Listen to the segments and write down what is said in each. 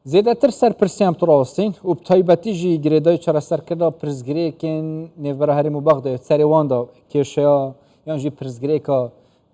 زیادتر سرپرسیام تراستین و بتایبەتی جی گرێدای چارەسەرکردنا پرزگرێکên nêvbera Herêma Bexdayê serê wan da kêşeya yan jî pirzgirêka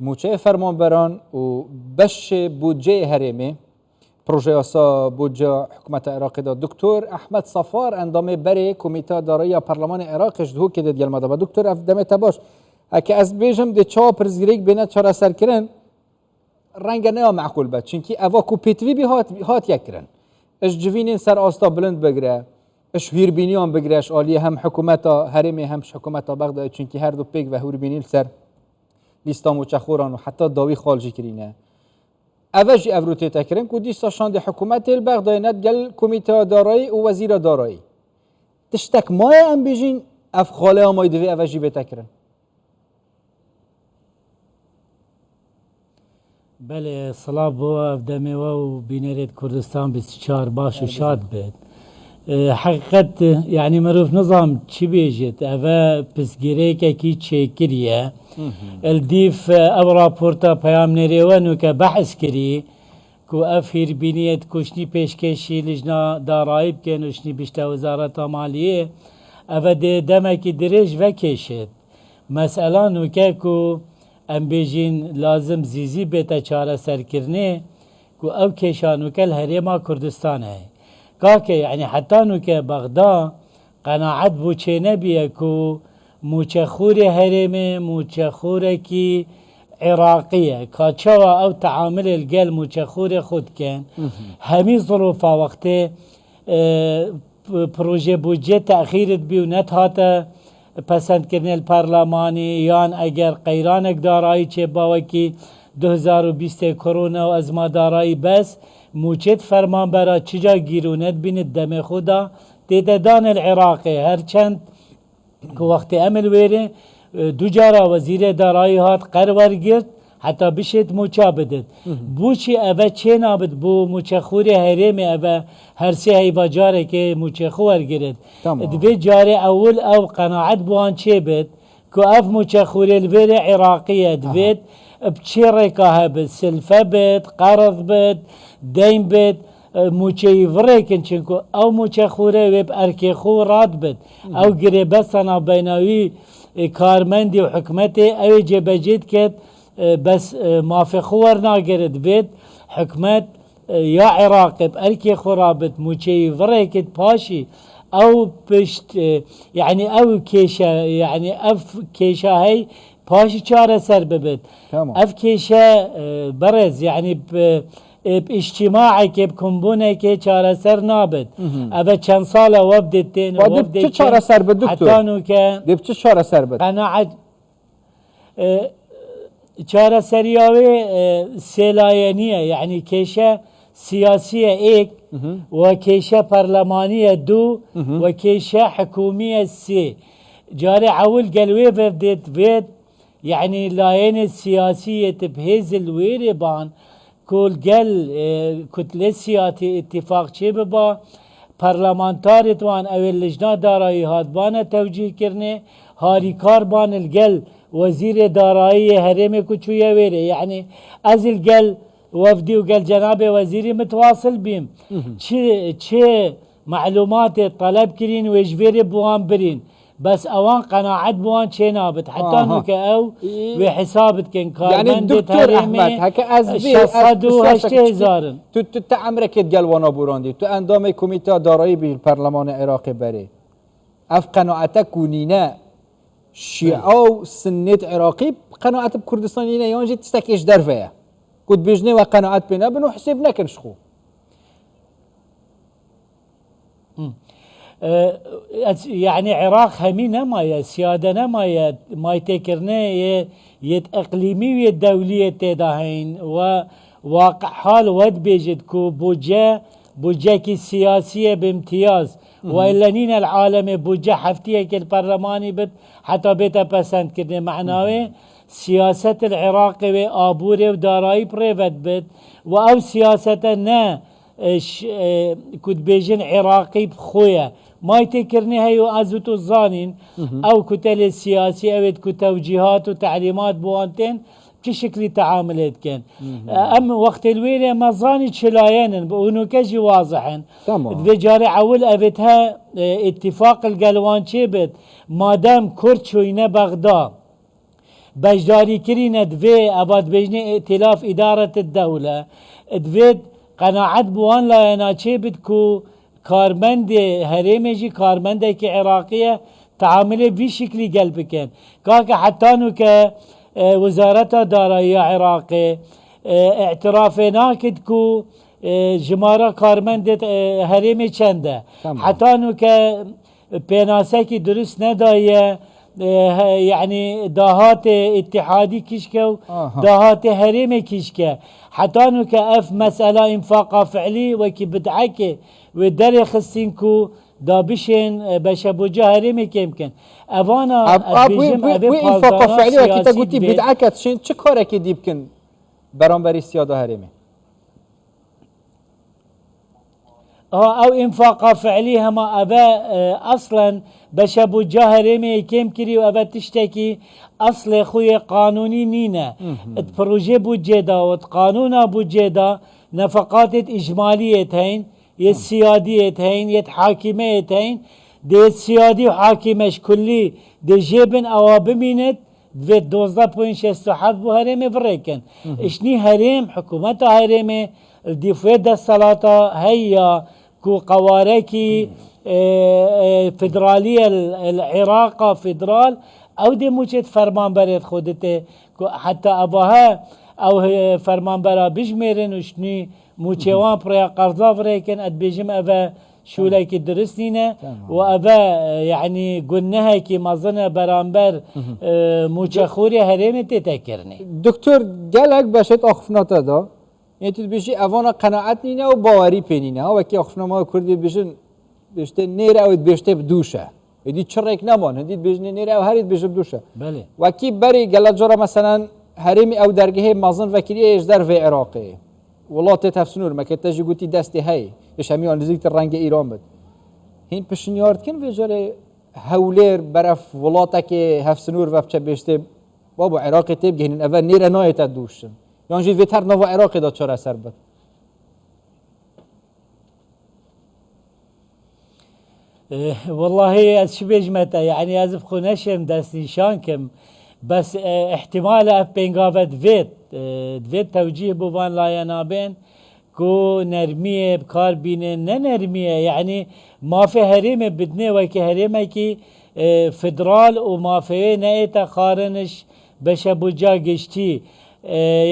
mûçeyê fermanberan û beşê budceyê Herêmê projeya sa budceya hikûmeta Iraqê da Dr. Ahmed Safar endamê berê Komîteya Darayî ya Parlemanê Iraqê ji dihokê de gelma da Dr. ev demê te baş heke ez bêjim dê çawa pirzgirêk bêne çareserkirin renge neya meqûl be çunkî eva ku pêtivî bî hatiye kirin اش جوینین سر آستا بلند بگیره اش هیربینیان بگیره اش آلیه هم حکومتا هرمی هم حکومتا بغداد چونکی هر دو پیک و هیربینیل سر لیستا موچخوران و حتی داوی خالجی کرینه اوجی افروتی تکرین که دیستا شاند حکومت بغداد ند گل کمیته دارایی و وزیر دارایی تشتک مای ام بیجین اف خاله امای دوی اوجی بتکرین بله صلاة بو دمي و بينريت كردستان 24 باش و شاد بيت حقيقت يعني مروف نظام چي بيجت اوه پسگيريكا كي چيكريه الديف او راپورتا پیام نريوانو که بحث كري كو افهير بينيت كوشني پیشکشی لجنا دارائب كن وشني بشتا وزارة مالية اوه دي دمكي دريج وكيشت مسألة نوكا كو ام بیجین لازم زیزی بیتا چاره سرکرنه که او کشانو که الهریما کردستان ہے که یعنی حتی نو که بغداد قناعت بو چه نبیه که موچخور هریمه موچخور کی عراقیه که چوا او تعامل الگل موچخور خود کن همی ظروفا وقت پروژه بودجه تأخیرت بیو نتهاته پسند کردن پارلمانی یان اگر قیرانک دارایی چه باوکی 2020 کرونا و ازما دارایی بس موچت فرمان برا چجا گیرونت بیند دم خدا دیده دان العراقی هرچند که وقت عمل ویره دو جارا وزیر دارایی هات قرار گرد حتی بشید موچا بدد بوچی اوه چه نابد بو موچخوری هرمی اوه هر سه هیوا جاره که موچخور گرد دوی جاره اول او قناعت بوان چه بد که اف موچخوری الویر عراقیه دوید بچه رکاه بد سلفه بد قرض بد دین بد موچه وریکن چنکو او موچخوری ویب ارکی خو راد بد او گره بسنا بیناوی کارمندی و حکمتی او جبجید کد بس مافي خور ناقرد بيت حكمت يا عراق بأركي خرابت موشي فريكت باشي او بشت يعني او كيشا يعني اف كيشا هي باشي چاره سر ببت اف كيشا برز يعني باجتماعي كي بكمبونه كي چاره سر نابت اف چند ساله وبدتين وبدت چاره سر بد دكتور حتى نو كه دبت چاره سر بد قناعت چاره سریاوی سیلاینیه یعنی کشه سیاسیه ایک و کشه پارلمانیه دو و کشه حکومیه سی جاره اول قلوی فردت فيد يعني لاين السياسية بهز الويري بان كل قل كتلة سياسي اتفاق چه ببا پارلمانتارت وان او اللجنة دارایی هاد بانه توجیه کرنه هاری کار بان القل وزير دارایی هرم کچویه ویره يعني از القل وفدي وقال جناب وزيري متواصل بيم چه معلومات طلب كرين ويجبري بوان برين بس اوان قناعت بوان چه نابت حتى انو که او وحسابت كن يعني دكتور احمد هكا از هزارن تو عمرك قال وانا بوراندي تو اندام كوميتا دارایی بالبرلمان عراقي بري اف قناعتك ونينا شيعة و سنة عراقي قناعت بكردستان ينا يانجي تستكيش درفيا كنت بيجني وقناعت بنا بنو حسبنا كنشخو يعني عراق همينة ما سيادة ما يتكرنا يت اقليمي ويت دولية تداهين وواقع حال ود بيجد كو بوجه كي سياسية بامتياز وإلا نين العالم بوجه حفتية كي البرلماني بد حتى بيتا پسند كرنه معناوه سياسة العراق وآبوره ودارائي بريفت بد وأو سياسة نا كود بيجن عراقي بخويا ما يتكرني هيو ازوتو الظانين او كتل السياسي او كتوجيهات وتعليمات بوانتين چه شکلی تعاملات كان ام وقت الويله مظاني شلاين بونو كجي واضحن تمام. في جاري عول ابتها اتفاق القلوان شبت ما دام كرد شوينه بغداد بجداري كرينة دوي اباد بجني ائتلاف ادارة الدولة دويد قناعت بوان لا ينا شبت كو کارمند هرمجی کارمند که عراقیه تعامل بی شکلی قلب کن که حتی نو که وزارت دارایی عراق اعتراف ناکد کو جماره کارمند هرم چنده حتی نو که پیناسه که درست ندایه يعني داهات اتحادي كشكو داهات هريمي كشكا حتى انه كاف مسألة انفاقها فعلي وكي بدعكي ودري خسينكو دابشين بشبوجا هريمي كيمكن افانا ابيجم ابي انفاقها فعلي وكي تقولتي بدعكت شين چه كاركي ديبكن برانبري سياده هريمي او انفاقها فعلي هما ابا اصلا بشبو جاهرمي كيم كري وابا تشتكي اصل خوي قانوني نينا بروجي بوجيدا وقانونا بوجيدا نفقات اجماليه هين يت سياديه هين يت حاكميه هين دي سيادي وحاكمش كلي دي جيبن اوابمينت في 12.67 بو هرمي فريكن اشني هرم حكومته هرمي دي فيدا الصلاة هيا كو قواركي فدرالية العراق فدرال او دي موجد فرمان بريد خودته حتى اباها او فرمان برا بجميرن وشني موچوان بريا قرضا فريكن اد بيجم ابا شولاكي درسنينا وابا يعني قلناها كي مظنة برانبر موچخوري هرمي تتكرني دكتور قالك باشت اخفناتا دا يعني تبيجي اوانا قناعت نينا وباوري بينينا وكي اخفنا ما كردي بيجن بيشتي نيرا او بيشتي بدوشه يدي تشرك نمان هدي بيجني نيرا او هريد بيجي بدوشه بله وكي بري قالت جرا مثلا هرمي او درجه مازن وكيليه يجدر في عراقي والله تفسنور ما كتجي قلتي دستي هي ايش هميان نزيك الرنگ ايران بد هين بشنيارد كن في جري هولير برف ولاتك هفسنور وبچه بيشتي بابا عراقي تبقى هن اول نيرا نايت دوشن يعني جي فيتر نوو عراقي دا چرا سر بد والله شبيج متى يعني ازف خونشم دست نشان كم بس احتمال اف بينغافت فيت توجيه بوان لا ينابين كو نرميه بكار بينه نرميه يعني ما في هريمه بدنا وكي هريمه كي فدرال وما في نايتا خارنش بشا بوجا قشتي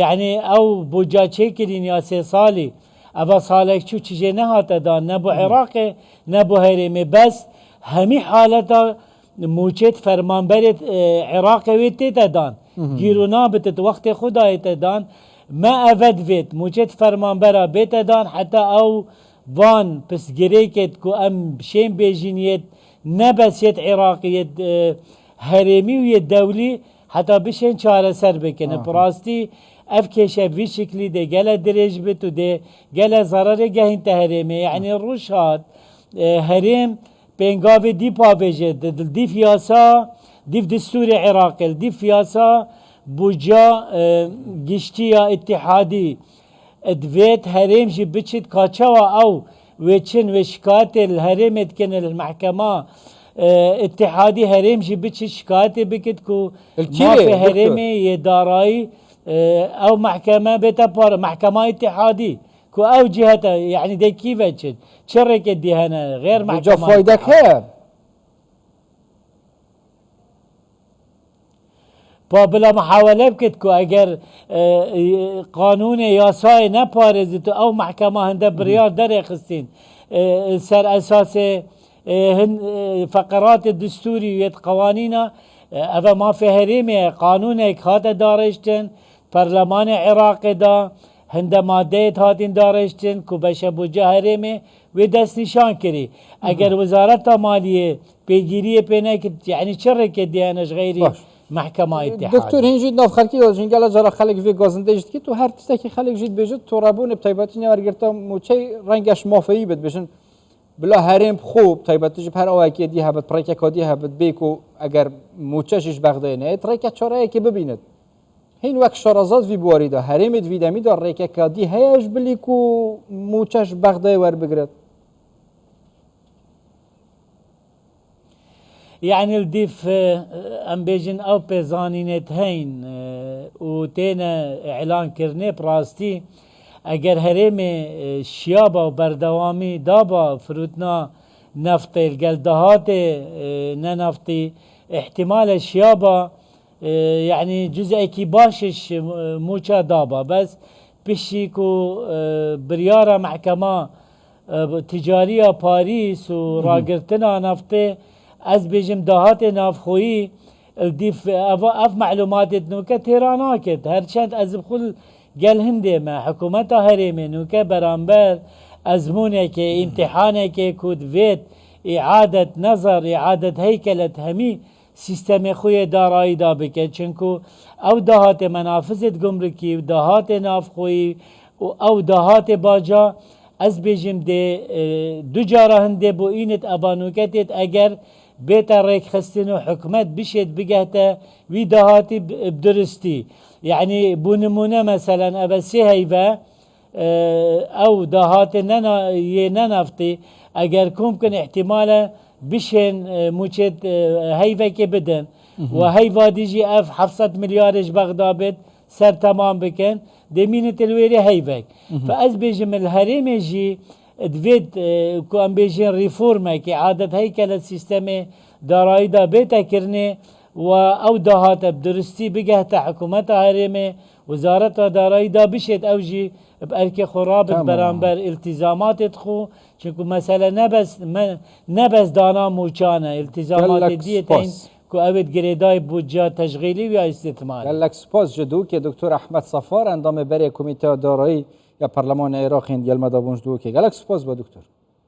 يعني او بوجا شكلين يا سي صالي ابا صالح شو تجي نهاتا دان نبو عراقي نبو هريمي بس همي حالتا موچت فرمان برد عراقي ويتي تدان جيرونا بتت وقت خدا تدان ما افد فيت موچت فرمان برا بيت دان حتى او وان بس جريكت كو ام بشين بيجينيت نبس يت عراقيت هريمي ويت دولي حتى بشين شارع سر بكن براستي افكيشه في شكلي دي جلا دريج بتو دي جلا ضرر جهين تهريمي يعني الروشات هريم بينغافي دي بافيجي دي فياسا دي دستور عراقي دي فياسا بوجا جشتيا اتحادي ادفيت هريم جي بتشت كاتشوا او ويتشن وشكات الهريم اتكن المحكمة اتحادي هريم جي بتشت شكاتي بكتكو ما في هريمي يداراي او محكمة بتبار محكمة اتحادي كو او جهة يعني دي كيف اتشت شركة دي هنا غير محكمة فايدك هي بلا محاولة بكتكو اگر قانون ياساي نپارزتو او محكمة هنده بريار در خستين سر اساس فقرات الدستوري ويت قوانينا اذا ما في هريمي قانونك هاتا دارشتن برلمان عراق دا هنده ماده هاتين دارشتن كو بشبوجه هريمي و دست نشان كري اگر وزارت مالية بيگيريه بينك يعني شركة ديانش غيري محكمة اتحاد دكتور هنجي ناف خلقي داد جنگل جرا خلق في گازنده جد که تو هر تستکی خلق جد بجد تو رابون بتایباتی نوار گرتا موچه رنگش مافایی بد بشن بلا هرم خوب تایباتی جب هر آوه که دی هبت پریکه کادی هبت بیکو اگر موچهشش بغدای نه تریکه چاره که ببیند هین وەک شەڕەزات وی بواریدا هەرێمێت ویدەمیدا ڕێکێکا دی هەیەش بلیک و موچەش بەغدای وەربگرێت يعني الديف ام بيجن او بيزانينت هين وتينا اعلان كرني براستي اگر هرمي شيابا وبردوامي دابا فروتنا نفطي القلدهات ننفطي احتمال الشيابا يعني جزء كي باشش موچا دابا بس بشيكو بريارة محكمة تجارية باريس وراقرتنا نفطي از بيجم دهات نافخويي الديف اف معلومات نوكا تيراناكت هرچند از بخل قال هندي ما حكومتها هريمي نوكا برامبر ازمونك امتحانك كود فيت اعادة نظر اعادة هيكلة همي سيستم خوية دارائي دا بكت چنكو او دهات منافذة گمركي و دهات نافخويي او دهات باجا از بيجم دي دو جارة هندي بو اينت ابانوكتت اگر بيتا ريك خستنو حكمت بشت بقهتا وي دهاتي بدرستي يعني بونمونة مثلا ابسي هيفا او دهات ننفتي اگر ممكن احتمالا بشن موچت هيفا كي بدن وهيفا ديجي اف 700 مليارش بغدابت سر تمام بكن دمينة الويري هيفاك فاز بيجم الهريم جي دوید کو ام بیجین ریفورمه که عادت هیکل سیستم دارایی دا بیتا کرنه و او دهات بدرستی بگه تا حکومت هرمه وزارت دارایی دا بشید او جی بارک خرابت برانبر التزامات خو چونکو مثلا نبس دانا موچانه التزامات دیتین کو اوید گریدای بودجه تشغیلی و استثمار لك سپاس جدو که دکتر احمد صفار اندام بری کمیته دارایی یا پارلمان عراق هند گل مدا بونج دو که گلک سپاس با دکتر